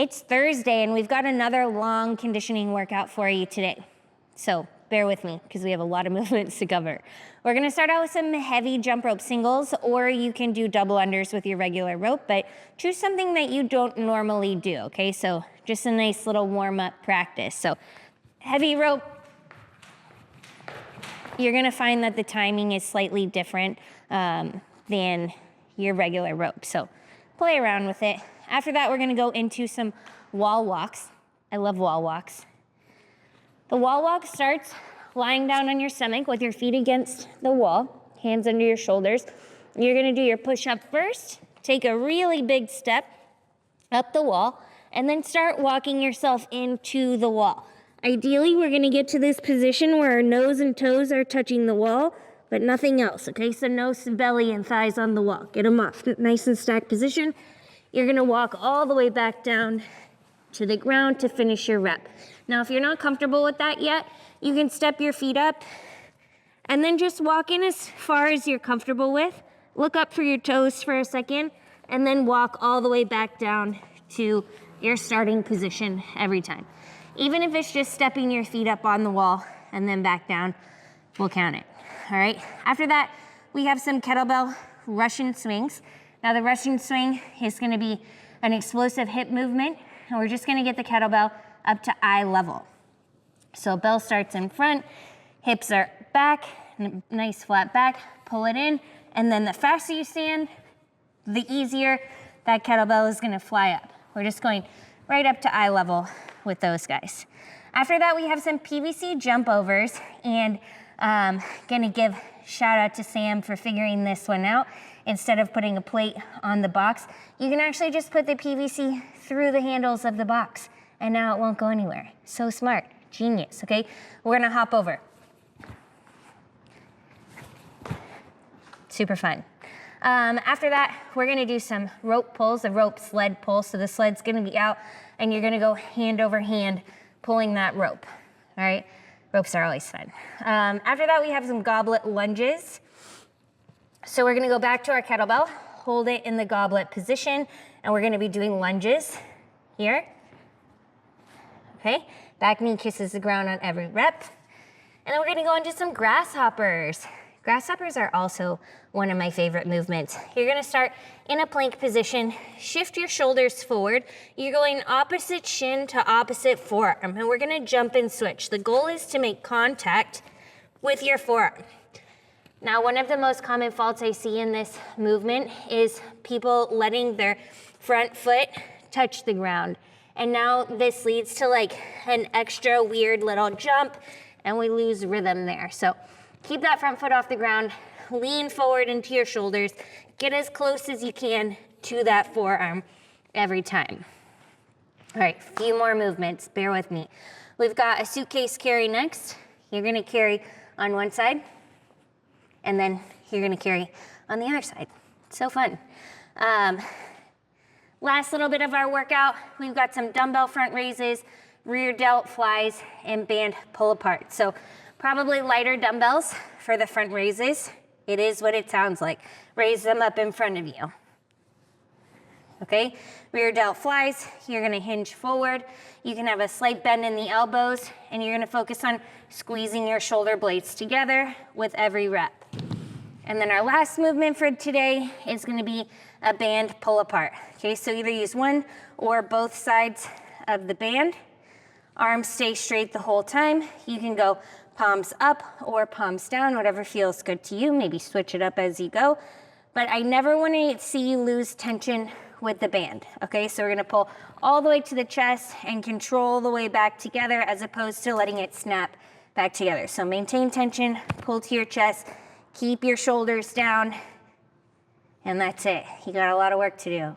It's Thursday and we've got another long conditioning workout for you today. So bear with me because we have a lot of movements to cover. We're gonna start out with some heavy jump rope singles, or you can do double unders with your regular rope, but choose something that you don't normally do, okay? So just a nice little warm up practice. So heavy rope, you're gonna find that the timing is slightly different than your regular rope. So play around with it. After that, we're gonna go into some wall walks. I love wall walks. The wall walk starts lying down on your stomach with your feet against the wall, hands under your shoulders. You're gonna do your push-up first, take a really big step up the wall, and then start walking yourself into the wall. Ideally, we're gonna get to this position where our nose and toes are touching the wall, but nothing else, okay? So no belly and thighs on the wall. Get them off, nice and stacked position. You're gonna walk all the way back down to the ground to finish your rep. Now, if you're not comfortable with that yet, you can step your feet up and then just walk in as far as you're comfortable with. Look up for your toes for a second and then walk all the way back down to your starting position every time. Even if it's just stepping your feet up on the wall and then back down, we'll count it, all right? After that, we have some kettlebell Russian swings. Now the Russian swing is gonna be an explosive hip movement, and we're just gonna get the kettlebell up to eye level. So bell starts in front, hips are back, nice flat back, pull it in, and then the faster you stand, the easier that kettlebell is gonna fly up. We're just going right up to eye level with those guys. After that, we have some PVC Jump Overs, and gonna give shout out to Sam for figuring this one out. Instead of putting a plate on the box, you can actually just put the PVC through the handles of the box, and now it won't go anywhere. So smart, genius, okay? We're gonna hop over. Super fun. After that, we're gonna do some rope pulls, a rope sled pull. So the sled's gonna be out and you're gonna go hand over hand pulling that rope, all right? Ropes are always fun. After that, we have some goblet lunges. So we're gonna go back to our kettlebell, hold it in the goblet position, and we're gonna be doing lunges here. Okay, back knee kisses the ground on every rep. And then we're gonna go into some grasshoppers. Grasshoppers are also one of my favorite movements. You're gonna start in a plank position, shift your shoulders forward. You're going opposite shin to opposite forearm, and we're gonna jump and switch. The goal is to make contact with your forearm. Now, one of the most common faults I see in this movement is people letting their front foot touch the ground. And now this leads to like an extra weird little jump and we lose rhythm there. So keep that front foot off the ground, lean forward into your shoulders, get as close as you can to that forearm every time. All right, a few more movements, bear with me. We've got a suitcase carry next. You're gonna carry on one side, and then you're gonna carry on the other side. So fun. Last little bit of our workout, we've got some dumbbell front raises, rear delt flies, and band pull apart. So probably lighter dumbbells for the front raises. It is what it sounds like. Raise them up in front of you. Okay, rear delt flies, you're gonna hinge forward. You can have a slight bend in the elbows, and you're gonna focus on squeezing your shoulder blades together with every rep. And then our last movement for today is gonna be a band pull apart. Okay, so either use one or both sides of the band. Arms stay straight the whole time. You can go palms up or palms down, whatever feels good to you. Maybe switch it up as you go. But I never wanna see you lose tension with the band, okay? So we're gonna pull all the way to the chest and control the way back together as opposed to letting it snap back together. So maintain tension, pull to your chest, keep your shoulders down, and that's it. You got a lot of work to do.